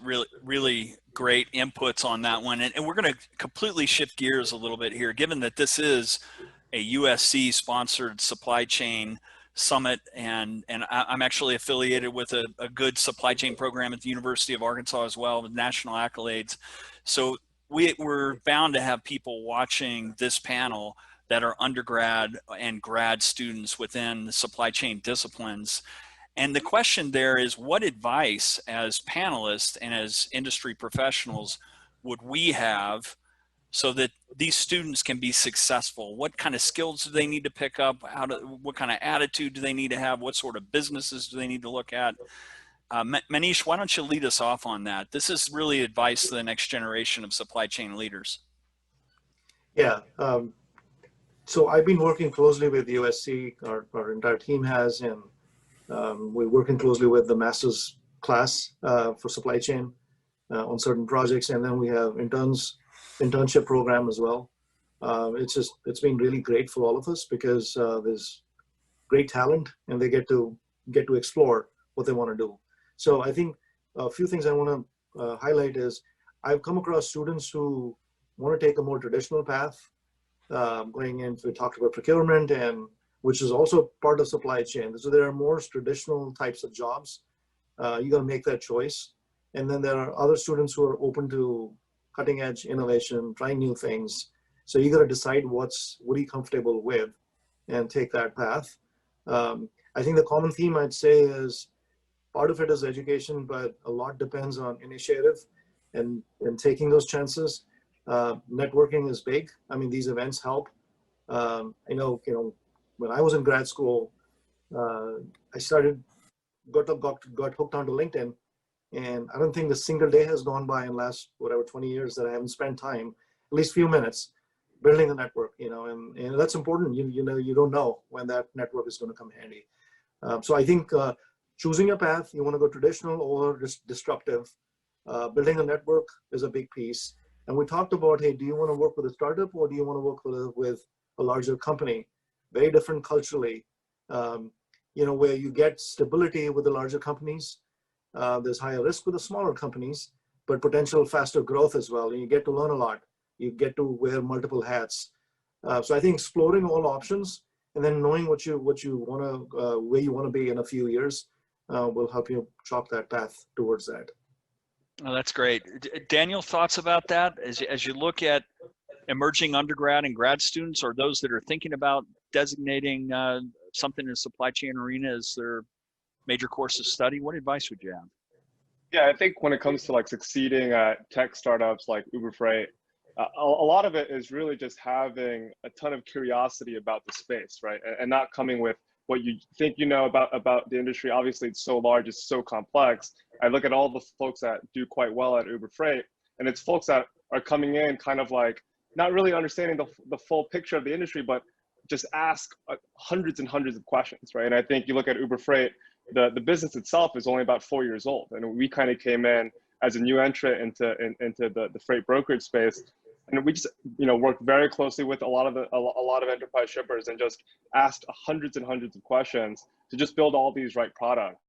really great inputs on that one. And we're going to completely shift gears a little bit here, given that this is a USC sponsored supply chain summit. And I'm actually affiliated with a good supply chain program at the University of Arkansas as well with national accolades. So we're bound to have people watching this panel that are undergrad and grad students within the supply chain disciplines. And the question there is, what advice as panelists and as industry professionals would we have so that these students can be successful? What kind of skills do they need to pick up? What kind of attitude do they need to have? What sort of businesses do they need to look at? Manish, why don't you lead us off on that? This is really advice to the next generation of supply chain leaders. Yeah. So I've been working closely with USC, our entire team has, and we're working closely with the master's class for supply chain on certain projects. And then we have internship program as well. It's been really great for all of us because there's great talent and they get to explore what they want to do. So I think a few things I want to highlight is I've come across students who want to take a more traditional path, going into, we talked about procurement, and which is also part of supply chain. So there are more traditional types of jobs. You got to make that choice. And then there are other students who are open to cutting edge innovation, trying new things. So you got to decide what are you comfortable with and take that path. I think the common theme I'd say is part of it is education, but a lot depends on initiative and taking those chances. Networking is big. I mean, these events help. I know, when I was in grad school, I got hooked onto LinkedIn, and I don't think a single day has gone by in the last, 20 years that I haven't spent time, at least a few minutes, building the network, and that's important. You don't know when that network is going to come handy. So I think choosing a path, you want to go traditional or disruptive, building a network is a big piece. And we talked about, hey, do you want to work with a startup or do you want to work with a larger company? Very different culturally. where you get stability with the larger companies. There's higher risk with the smaller companies, but potential faster growth as well. And you get to learn a lot. You get to wear multiple hats. So I think exploring all options and then knowing what you want to, where you want to be in a few years will help you chalk that path towards that. Oh, that's great. Daniel, thoughts about that as you look at emerging undergrad and grad students, or those that are thinking about designating something in the supply chain arena as their major course of study? What advice would you have? Yeah, I think when it comes to like succeeding at tech startups like Uber Freight, a lot of it is really just having a ton of curiosity about the space, right? And not coming with what you think you know about the industry. Obviously, it's so large, it's so complex. I look at all the folks that do quite well at Uber Freight, and it's folks that are coming in kind of like not really understanding the full picture of the industry, but just ask hundreds and hundreds of questions, right? And I think you look at Uber Freight, the business itself is only about 4 years old, and we kind of came in as a new entrant into the freight brokerage space, and we just worked very closely with a lot of enterprise shippers and just asked hundreds and hundreds of questions to just build all these right products.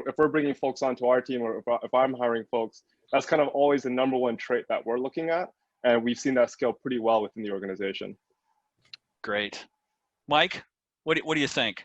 If we're bringing folks onto our team, or if I'm hiring folks, that's kind of always the #1 trait that we're looking at, and we've seen that scale pretty well within the organization. Great. Mike, what do you think?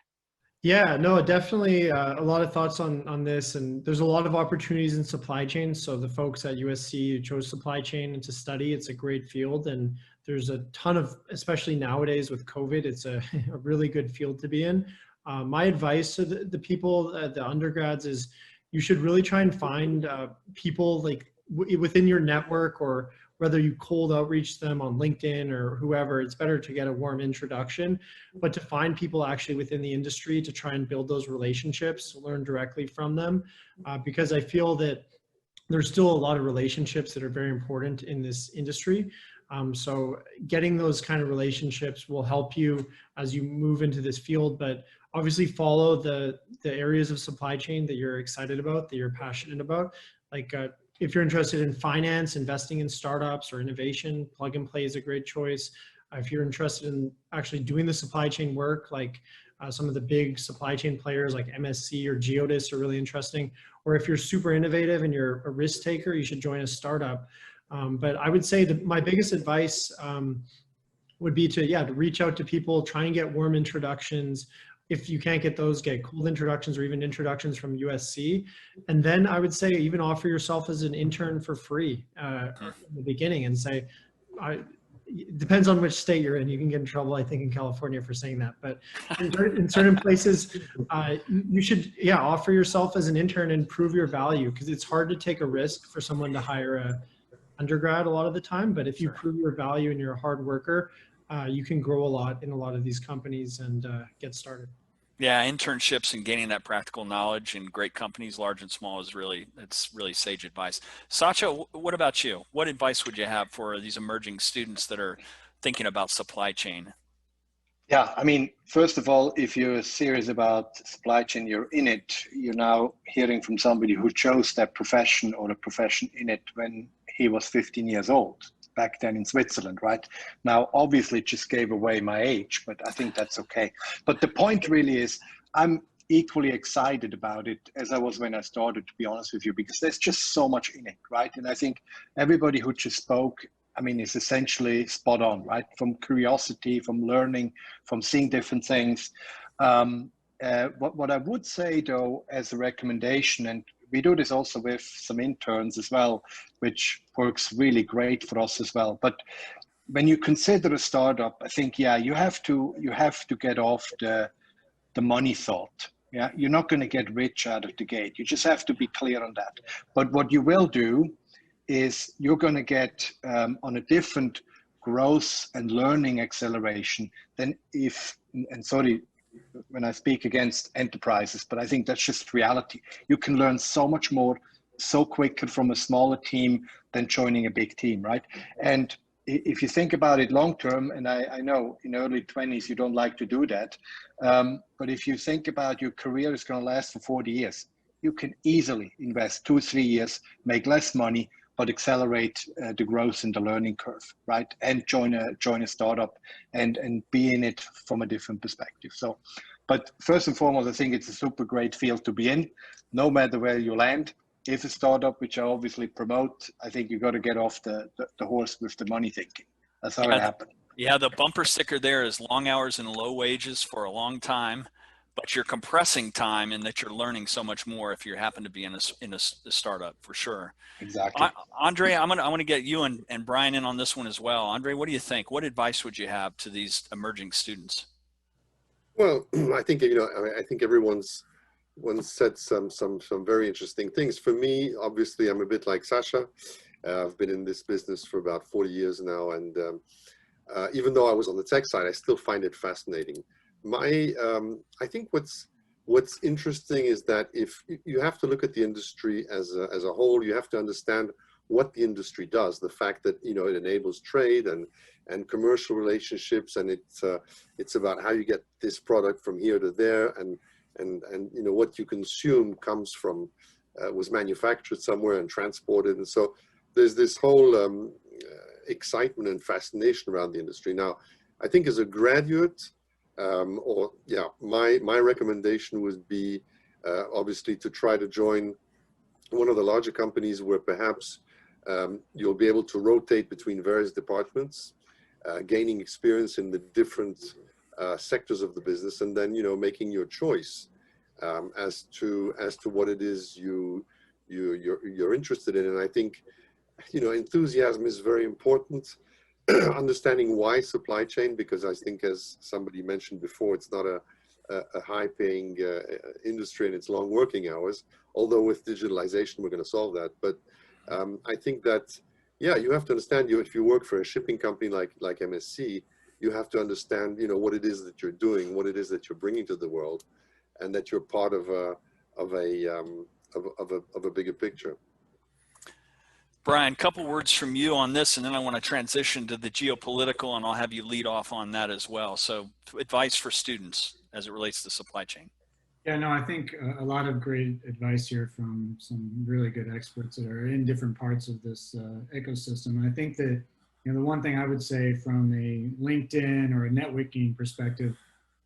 Yeah, no, definitely a lot of thoughts on this, and there's a lot of opportunities in supply chain. So the folks at USC who chose supply chain to study, it's a great field, and there's a ton of, especially nowadays with COVID, it's a really good field to be in. My advice to the people, the undergrads, is you should really try and find people like within your network, or whether you cold outreach them on LinkedIn or whoever. It's better to get a warm introduction, but to find people actually within the industry to try and build those relationships, learn directly from them, because I feel that there's still a lot of relationships that are very important in this industry. So getting those kind of relationships will help you as you move into this field, but obviously follow the areas of supply chain that you're excited about, that you're passionate about. Like if you're interested in finance, investing in startups or innovation, Plug and Play is a great choice. If you're interested in actually doing the supply chain work, like some of the big supply chain players like MSC or GEODIS are really interesting. Or if you're super innovative and you're a risk taker, you should join a startup. But I would say that my biggest advice would be to reach out to people, try and get warm introductions. If you can't get those, get cold introductions or even introductions from USC. And then I would say even offer yourself as an intern for free in the beginning, and say, it depends on which state you're in. You can get in trouble, I think, in California for saying that. But in certain places, you should, offer yourself as an intern and prove your value, because it's hard to take a risk for someone to hire a undergrad a lot of the time. But if you prove your value and you're a hard worker, you can grow a lot in a lot of these companies and get started. Yeah, internships and gaining that practical knowledge in great companies, large and small, it's really sage advice. Sascha, what about you? What advice would you have for these emerging students that are thinking about supply chain? Yeah, I mean, first of all, if you're serious about supply chain, you're in it. You're now hearing from somebody who chose that profession or a profession in it when he was 15 years old. Back then in Switzerland, right? Now, obviously, it just gave away my age, but I think that's okay. But the point really is, I'm equally excited about it as I was when I started, to be honest with you, because there's just so much in it, right? And I think everybody who just spoke, I mean, is essentially spot on, right? From curiosity, from learning, from seeing different things. What I would say, though, as a recommendation, and we do this also with some interns as well, which works really great for us as well. But when you consider a startup, I think, you have to get off the money thought. Yeah, you're not going to get rich out of the gate. You just have to be clear on that. But what you will do is you're going to get on a different growth and learning acceleration than and sorry when I speak against enterprises, but I think that's just reality. You can learn so much more, so quicker from a smaller team than joining a big team, right? And if you think about it long term, and I know in early 20s you don't like to do that, but if you think about your career is going to last for 40 years, you can easily invest 2 or 3 years, make less money, but accelerate the growth and the learning curve, right? And join a startup and be in it from a different perspective. So, but first and foremost, I think it's a super great field to be in, no matter where you land. If a startup, which I obviously promote, I think you got to get off the horse with the money thinking. That's how it happened. Yeah, the bumper sticker there is long hours and low wages for a long time, but you're compressing time in that you're learning so much more if you happen to be in a startup, for sure. Exactly. Andre, I want to get you and Brian in on this one as well. Andre, what do you think? What advice would you have to these emerging students? Well, I think, I think everyone's said some very interesting things. For me, obviously, I'm a bit like Sascha. I've been in this business for about 40 years now, and even though I was on the tech side, I still find it fascinating. I think what's interesting is that if you have to look at the industry as a whole, you have to understand what the industry does. The fact that it enables trade and commercial relationships, and it's about how you get this product from here to there, and what you consume comes from was manufactured somewhere and transported, and so there's this whole excitement and fascination around the industry. Now, I think as a graduate, my recommendation would be obviously to try to join one of the larger companies where perhaps you'll be able to rotate between various departments, gaining experience in the different sectors of the business, and then making your choice as to what it is you're interested in. And I think enthusiasm is very important. Understanding why supply chain, because I think, as somebody mentioned before, it's not a high-paying industry and it's long working hours. Although with digitalization we're going to solve that. But I think that you have to understand, if you work for a shipping company like MSC, you have to understand what it is that you're doing, what it is that you're bringing to the world, and that you're part of a bigger picture. Brian, couple words from you on this, and then I want to transition to the geopolitical, and I'll have you lead off on that as well. So advice for students as it relates to supply chain. Yeah, no, I think a lot of great advice here from some really good experts that are in different parts of this ecosystem. And I think that, the one thing I would say from a LinkedIn or a networking perspective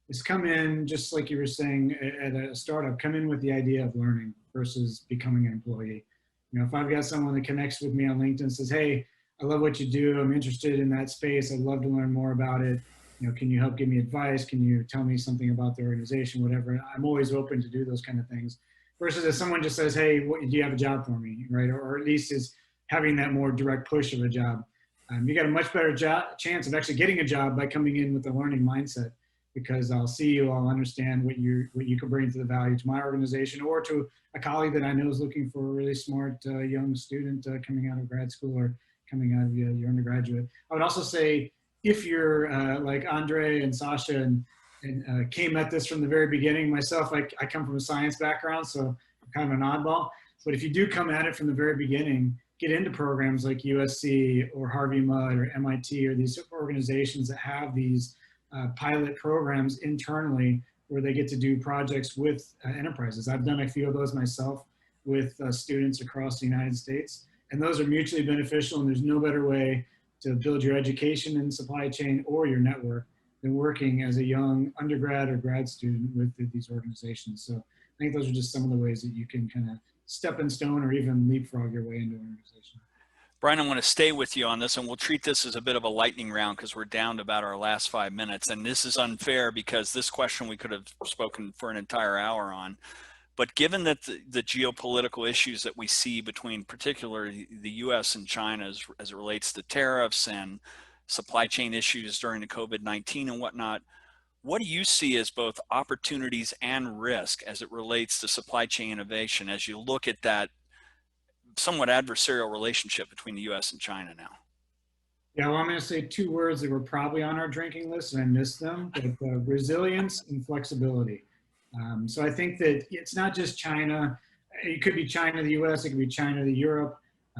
is come in, just like you were saying at a startup, come in with the idea of learning versus becoming an employee. If I've got someone that connects with me on LinkedIn and says, hey, I love what you do, I'm interested in that space, I'd love to learn more about it, can you help give me advice, can you tell me something about the organization, whatever, I'm always open to do those kind of things. Versus if someone just says, hey, do you have a job for me, right? Or at least is having that more direct push of a job. You got a much better chance of actually getting a job by coming in with a learning mindset, because I'll see you, I'll understand what you can bring to the value to my organization or to a colleague that I know is looking for a really smart young student coming out of grad school or coming out of your undergraduate. I would also say, if you're like Andre and Sascha and came at this from the very beginning, myself, I come from a science background, so I'm kind of an oddball. But if you do come at it from the very beginning, get into programs like USC or Harvey Mudd or MIT or these organizations that have these pilot programs internally where they get to do projects with enterprises. I've done a few of those myself with students across the United States, and those are mutually beneficial, and there's no better way to build your education in supply chain or your network than working as a young undergrad or grad student with these organizations. So I think those are just some of the ways that you can kind of step in stone or even leapfrog your way into an organization. Brian, I want to stay with you on this, and we'll treat this as a bit of a lightning round because we're down to about our last 5 minutes. And this is unfair because this question we could have spoken for an entire hour on. But given that the geopolitical issues that we see between particularly the US and China as it relates to tariffs and supply chain issues during the COVID-19 and whatnot, what do you see as both opportunities and risk as it relates to supply chain innovation as you look at that somewhat adversarial relationship between the US and China now? Yeah, well, I'm going to say two words that were probably on our drinking list and I missed them, but resilience and flexibility. So I think that it's not just China. It could be China, the US, it could be China, the Europe,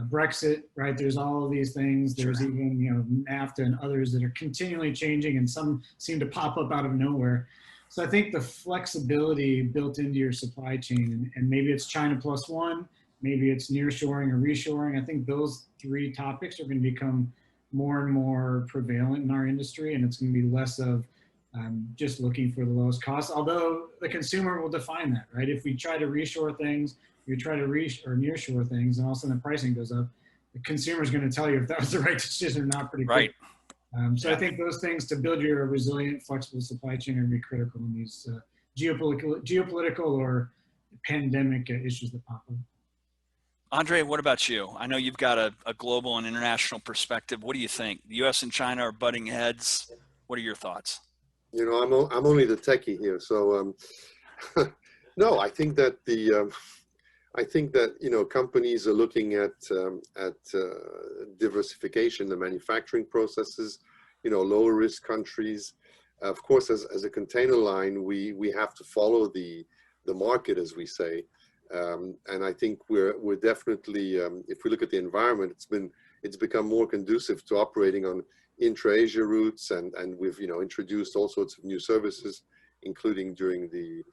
Brexit, right? There's all of these things. There's even, NAFTA and others that are continually changing, and some seem to pop up out of nowhere. So I think the flexibility built into your supply chain, and maybe it's China plus one, maybe it's nearshoring or reshoring. I think those three topics are going to become more and more prevalent in our industry, and it's going to be less of just looking for the lowest cost, although the consumer will define that, right? If we try to reshore things, we try to nearshore things, and all of a sudden the pricing goes up, the consumer is going to tell you if that was the right decision or not pretty quick. Right. So I think those things to build your resilient, flexible supply chain are going to be critical in these geopolitical or pandemic issues that pop up. Andre, what about you? I know you've got a global and international perspective. What do you think? The U.S. and China are butting heads. What are your thoughts? You know, I'm only the techie here, so no, I think that you know, companies are looking at diversification, the manufacturing processes, you know, lower risk countries. Of course, as a container line, we have to follow the market, as we say. And I think we're definitely, if we look at the environment, it's become more conducive to operating on intra-Asia routes, and we've, you know, introduced all sorts of new services, including during the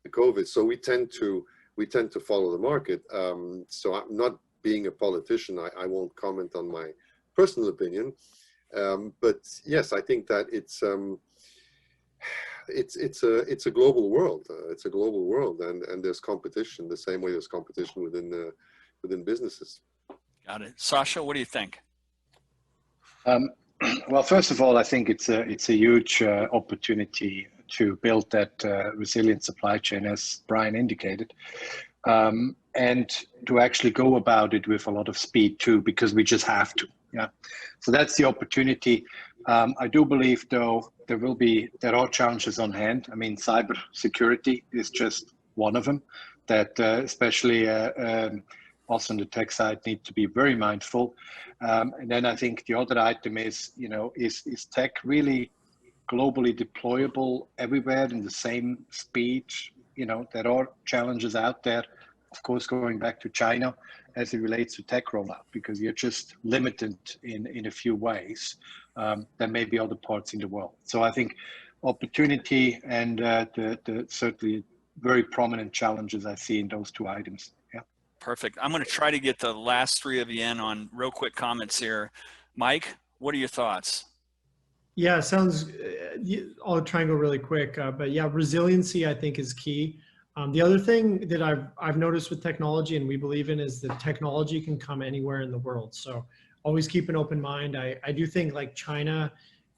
COVID. So we tend to follow the market. So I'm not being a politician, I won't comment on my personal opinion. But yes, I think that it's a global world. It's a global world, and there's competition the same way there's competition within businesses. Got it. Sascha, what do you think? Well, first of all, I think it's a huge opportunity to build that resilient supply chain, as Brian indicated, and to actually go about it with a lot of speed too, because we just have to. Yeah. So that's the opportunity. I do believe, though, there are challenges on hand. I mean, cyber security is just one of them that especially also on the tech side need to be very mindful. And then I think the other item is, you know, is tech really globally deployable everywhere in the same speed? You know, there are challenges out there, of course, going back to China as it relates to tech rollout, because you're just limited in a few ways. There may be other parts in the world. So I think opportunity and the certainly very prominent challenges I see in those two items. Yeah. Perfect. I'm going to try to get the last three of you in on real quick comments here. Mike, what are your thoughts? Yeah, sounds, I'll try and go really quick, but yeah, resiliency I think is key. The other thing that I've noticed with technology and we believe in is that technology can come anywhere in the world. So always keep an open mind. I do think like China,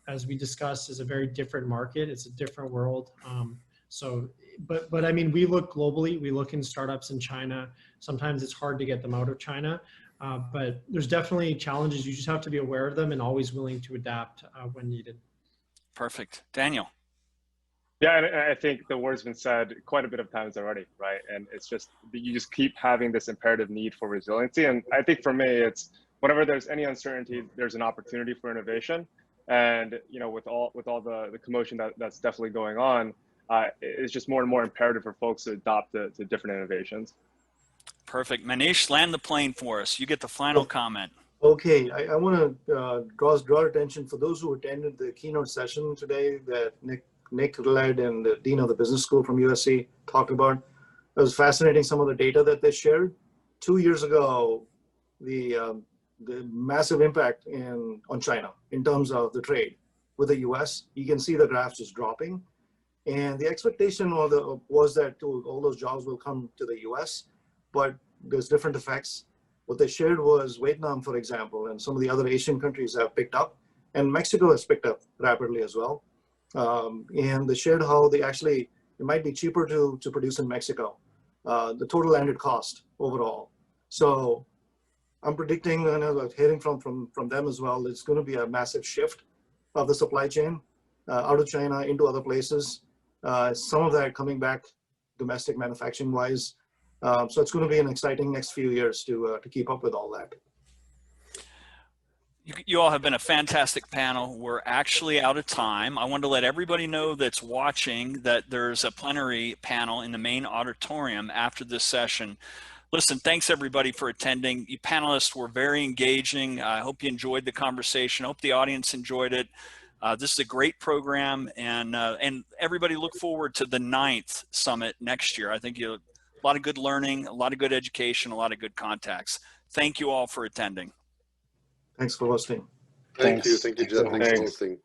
as we discussed, is a very different market. It's a different world. But I mean, we look globally, we look in startups in China. Sometimes it's hard to get them out of China, but there's definitely challenges. You just have to be aware of them and always willing to adapt when needed. Perfect. Daniel. Yeah, and I think the word's been said quite a bit of times already, right? And it's just, you just keep having this imperative need for resiliency. And I think for me, it's whenever there's any uncertainty, there's an opportunity for innovation. And, you know, with all the commotion that's definitely going on, it's just more and more imperative for folks to adopt to different innovations. Perfect. Manish, land the plane for us. You get the final comment. Okay, I want to draw attention for those who attended the keynote session today that Nick led and the Dean of the Business School from USC talked about. It was fascinating, some of the data that they shared. 2 years ago, the massive impact on China in terms of the trade with the US, you can see the graphs just dropping. And the expectation was that all those jobs will come to the US, but there's different effects. What they shared was Vietnam, for example, and some of the other Asian countries have picked up, and Mexico has picked up rapidly as well. And they shared how it might be cheaper to produce in Mexico, the total landed cost overall. So I'm predicting, and I'm hearing from them as well, it's going to be a massive shift of the supply chain out of China into other places. Some of that coming back domestic manufacturing wise. So it's going to be an exciting next few years to keep up with all that. You all have been a fantastic panel. We're actually out of time. I wanted to let everybody know that's watching that there's a plenary panel in the main auditorium after this session. Listen, thanks everybody for attending. You panelists were very engaging. I hope you enjoyed the conversation. I hope the audience enjoyed it. This is a great program, and everybody look forward to the 9th summit next year. I think you'll a lot of good learning, a lot of good education, a lot of good contacts. Thank you all for attending. Thanks for hosting. Thank you. Thanks. Thank you, Jeff. Thanks for Thanks. hosting.